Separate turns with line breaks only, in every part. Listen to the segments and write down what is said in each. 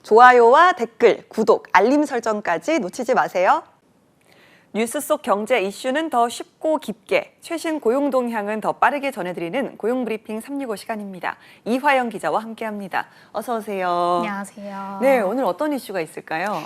좋아요와 댓글, 구독, 알림 설정까지 놓치지 마세요. 뉴스 속 경제 이슈는 더 쉽고 깊게, 최신 고용 동향은 더 빠르게 전해드리는 고용브리핑 365 시간입니다. 이화영 기자와 함께합니다. 어서 오세요.
안녕하세요.
네, 오늘 어떤 이슈가 있을까요?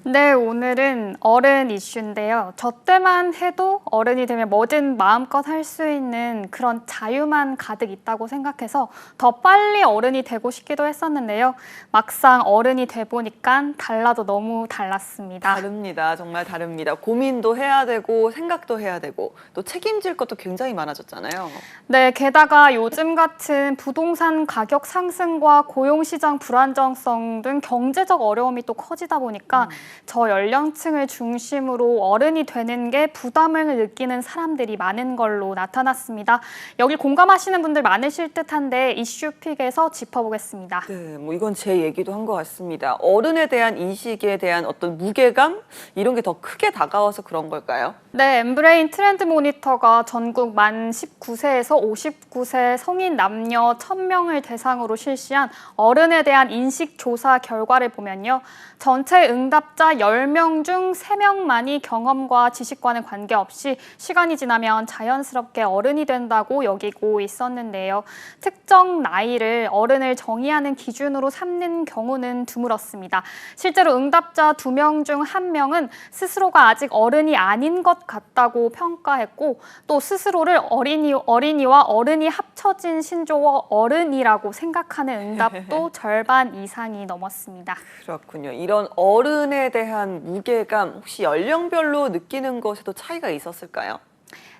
네, 오늘은 어른 이슈인데요. 저 때만 해도 어른이 되면 뭐든 마음껏 할 수 있는 그런 자유만 가득 있다고 생각해서 더 빨리 어른이 되고 싶기도 했었는데요. 막상 어른이 돼 보니까 달라도 너무 달랐습니다.
다릅니다. 정말 다릅니다. 고민도 해야 되고 생각도 해야 되고 또 책임질 것도 굉장히 많아졌잖아요.
네, 게다가 요즘 같은 부동산 가격 상승과 고용시장 불안정성 등 경제적 어려움이 또 커지다 보니까 저 연령층을 중심으로 어른이 되는 게 부담을 느끼는 사람들이 많은 걸로 나타났습니다. 여기 공감하시는 분들 많으실 듯한데 이슈픽에서 짚어보겠습니다.
네, 뭐 이건 제 얘기도 한 것 같습니다. 어른에 대한 인식에 대한 어떤 무게감 이런 게 더 크게 다가와서 그런 걸까요?
네, 엠브레인 트렌드 모니터가 전국 만 19세에서 59세 성인 남녀 1000명을 대상으로 실시한 어른에 대한 인식 조사 결과를 보면요. 전체 응답자 10명 중 3명만이 경험과 지식과는 관계없이 시간이 지나면 자연스럽게 어른이 된다고 여기고 있었는데요. 특정 나이를 어른을 정의하는 기준으로 삼는 경우는 드물었습니다. 실제로 응답자 2명 중 1명은 스스로가 아직 어른이 아닌 것 같다고 평가했고 또 스스로를 어린이와 어른이 합쳐진 신조어 어른이라고 생각하는 응답도 절반 이상이 넘었습니다.
그렇군요. 이런 어른에 대한 무게감 혹시 연령별로 느끼는 것에도 차이가 있었을까요?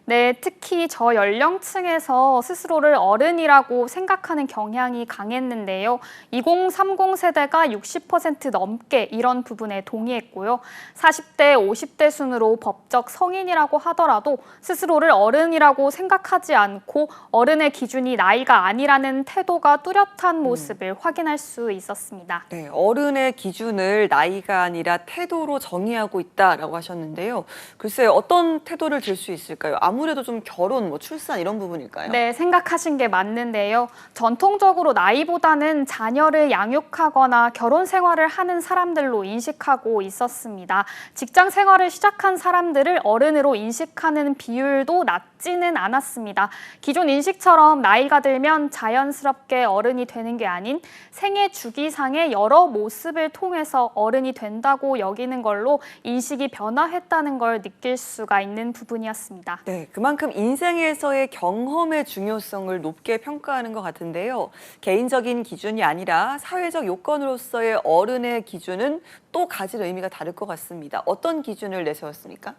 네, 특히 저 연령층에서 스스로를 어른이라고 생각하는 경향이 강했는데요. 2030 세대가 60% 넘게 이런 부분에 동의했고요. 40대, 50대 순으로 법적 성인이라고 하더라도 스스로를 어른이라고 생각하지 않고 어른의 기준이 나이가 아니라는 태도가 뚜렷한 모습을 확인할 수 있었습니다.
네, 어른의 기준을 나이가 아니라 태도로 정의하고 있다라고 하셨는데요. 글쎄요, 어떤 태도를 들 수 있을까요? 아무래도 좀 결혼, 출산 이런 부분일까요?
네, 생각하신 게 맞는데요. 전통적으로 나이보다는 자녀를 양육하거나 결혼 생활을 하는 사람들로 인식하고 있었습니다. 직장 생활을 시작한 사람들을 어른으로 인식하는 비율도 낮지는 않았습니다. 기존 인식처럼 나이가 들면 자연스럽게 어른이 되는 게 아닌 생애 주기상의 여러 모습을 통해서 어른이 된다고 여기는 걸로 인식이 변화했다는 걸 느낄 수가 있는 부분이었습니다.
네, 그만큼 인생에서의 경험의 중요성을 높게 평가하는 것 같은데요. 개인적인 기준이 아니라 사회적 요건으로서의 어른의 기준은 또 가질 의미가 다를 것 같습니다. 어떤 기준을 내세웠습니까?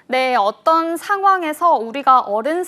네, 어떤 상황에서 우리가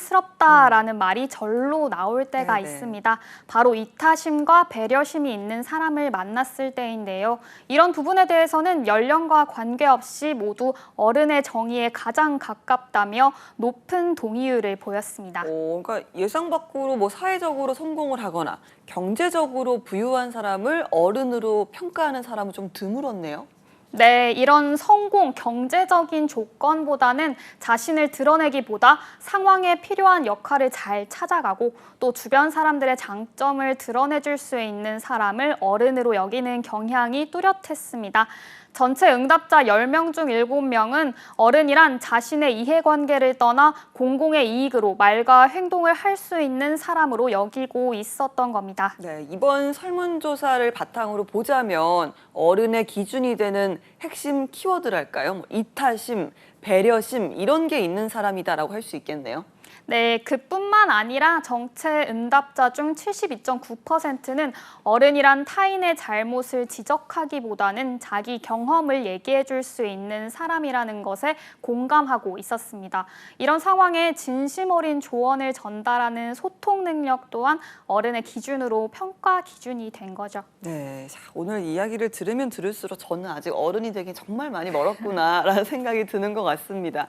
어른스럽다라는 말이 절로 나올 때가
네네.
있습니다. 바로 이타심과 배려심이 있는 사람을 만났을 때인데요. 이런 부분에 대해서는 연령과 관계없이 모두 어른의 정의에 가장 가깝다며 높은 동의율을 보였습니다.
그러니까 예상 밖으로 사회적으로 성공을 하거나 경제적으로 부유한 사람을 어른으로 평가하는 사람은 좀 드물었네요.
네, 이런 성공, 경제적인 조건보다는 자신을 드러내기보다 상황에 필요한 역할을 잘 찾아가고 또 주변 사람들의 장점을 드러내줄 수 있는 사람을 어른으로 여기는 경향이 뚜렷했습니다. 전체 응답자 10명 중 7명은 어른이란 자신의 이해관계를 떠나 공공의 이익으로 말과 행동을 할 수 있는 사람으로 여기고 있었던 겁니다.
네, 이번 설문조사를 바탕으로 보자면 어른의 기준이 되는 핵심 키워드랄까요? 이타심, 배려심 이런 게 있는 사람이다라고 할 수 있겠네요.
네, 그뿐만 아니라 정체 응답자 중 72.9%는 어른이란 타인의 잘못을 지적하기보다는 자기 경험을 얘기해 줄 수 있는 사람이라는 것에 공감하고 있었습니다. 이런 상황에 진심 어린 조언을 전달하는 소통 능력 또한 어른의 기준으로 평가 기준이 된 거죠.
네, 자, 오늘 이야기를 들으면 들을수록 저는 아직 어른이 되긴 정말 많이 멀었구나라는 생각이 드는 것 같습니다.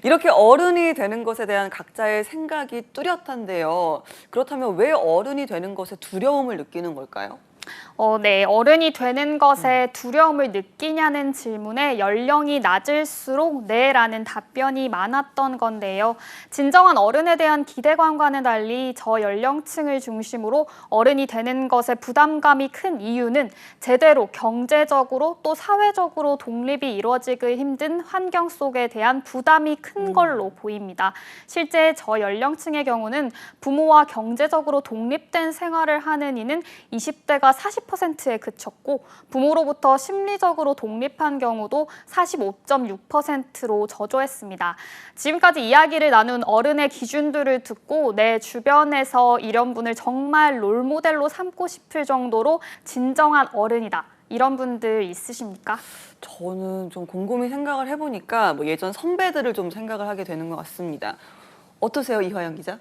이렇게 어른이 되는 것에 대한 각자의 생각이 뚜렷한데요. 그렇다면 왜 어른이 되는 것에 두려움을 느끼는 걸까요?
네, 어른이 되는 것에 두려움을 느끼냐는 질문에 연령이 낮을수록 네라는 답변이 많았던 건데요. 진정한 어른에 대한 기대감과는 달리 저연령층을 중심으로 어른이 되는 것에 부담감이 큰 이유는 제대로 경제적으로 또 사회적으로 독립이 이루어지기 힘든 환경 속에 대한 부담이 큰 걸로 보입니다. 실제 저연령층의 경우는 부모와 경제적으로 독립된 생활을 하는 이는 20대가 40%에 그쳤고 부모로부터 심리적으로 독립한 경우도 45.6%로 저조했습니다. 지금까지 이야기를 나눈 어른의 기준들을 듣고 내 주변에서 이런 분을 정말 롤모델로 삼고 싶을 정도로 진정한 어른이다. 이런 분들 있으십니까?
저는 좀 곰곰이 생각을 해보니까 뭐 예전 선배들을 좀 생각을 하게 되는 것 같습니다. 어떠세요, 이화영 기자?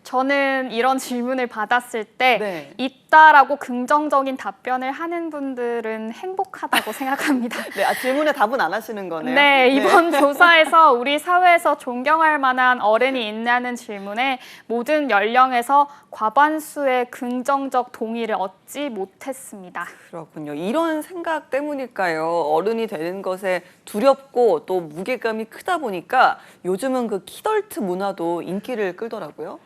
저는 이런 질문을 받았을 때
네.
있다라고 긍정적인 답변을 하는 분들은 행복하다고 생각합니다.
네, 질문에 답은 안 하시는 거네요.
네, 이번 조사에서 우리 사회에서 존경할 만한 어른이 있냐는 질문에 모든 연령에서 과반수의 긍정적 동의를 얻지 못했습니다.
그렇군요. 이런 생각 때문일까요? 어른이 되는 것에 두렵고 또 무게감이 크다 보니까 요즘은 그 키덜트 문화도 인기를 끌더라고요.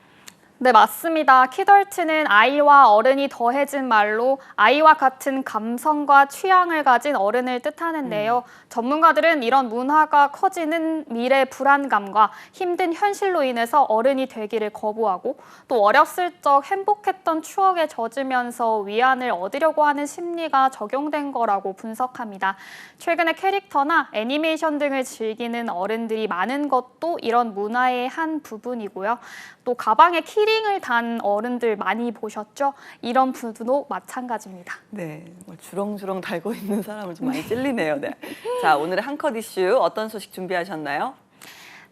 네, 맞습니다. 키덜트는 아이와 어른이 더해진 말로 아이와 같은 감성과 취향을 가진 어른을 뜻하는데요. 전문가들은 이런 문화가 커지는 미래 불안감과 힘든 현실로 인해서 어른이 되기를 거부하고 또 어렸을 적 행복했던 추억에 젖으면서 위안을 얻으려고 하는 심리가 적용된 거라고 분석합니다. 최근에 캐릭터나 애니메이션 등을 즐기는 어른들이 많은 것도 이런 문화의 한 부분이고요. 또 가방에 키링을 단 어른들 많이 보셨죠? 이런 분도 마찬가지입니다.
네, 뭐 주렁주렁 달고 있는 사람을 좀 많이 찔리네요. 네. 자, 오늘의 한 컷 이슈 어떤 소식 준비하셨나요?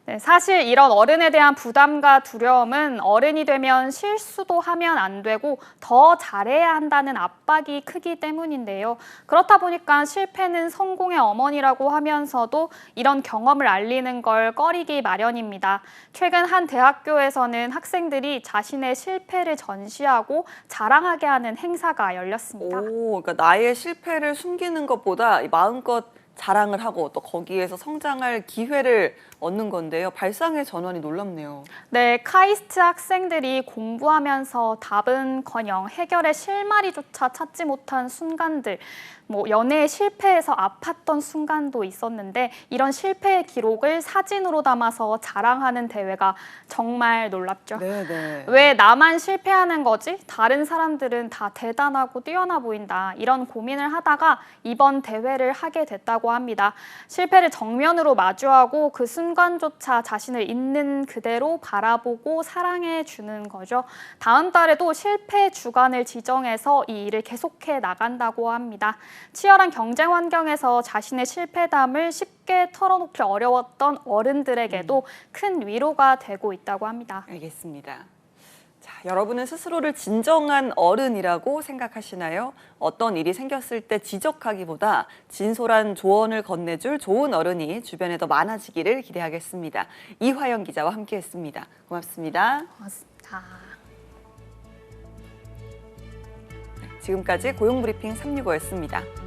네, 사실 이런 어른에 대한 부담과 두려움은 어른이 되면 실수도 하면 안 되고 더 잘해야 한다는 압박이 크기 때문인데요. 그렇다 보니까 실패는 성공의 어머니라고 하면서도 이런 경험을 알리는 걸 꺼리기 마련입니다. 최근 한 대학교에서는 학생들이 자신의 실패를 전시하고 자랑하게 하는 행사가 열렸습니다.
그러니까 나의 실패를 숨기는 것보다 마음껏 자랑을 하고 또 거기에서 성장할 기회를 얻는 건데요. 발상의 전환이 놀랍네요.
네, 카이스트 학생들이 공부하면서 답은커녕 해결의 실마리조차 찾지 못한 순간들, 연애에 실패해서 아팠던 순간도 있었는데 이런 실패의 기록을 사진으로 담아서 자랑하는 대회가 정말 놀랍죠.
네네.
왜 나만 실패하는 거지? 다른 사람들은 다 대단하고 뛰어나 보인다. 이런 고민을 하다가 이번 대회를 하게 됐다고 합니다. 실패를 정면으로 마주하고 그 순간조차 자신을 있는 그대로 바라보고 사랑해 주는 거죠. 다음 달에도 실패 주간을 지정해서 이 일을 계속해 나간다고 합니다. 치열한 경쟁 환경에서 자신의 실패담을 쉽게 털어놓기 어려웠던 어른들에게도 큰 위로가 되고 있다고 합니다.
알겠습니다. 자, 여러분은 스스로를 진정한 어른이라고 생각하시나요? 어떤 일이 생겼을 때 지적하기보다 진솔한 조언을 건네줄 좋은 어른이 주변에 더 많아지기를 기대하겠습니다. 이화영 기자와 함께했습니다. 고맙습니다.
고맙습니다.
지금까지 고용브리핑 365였습니다.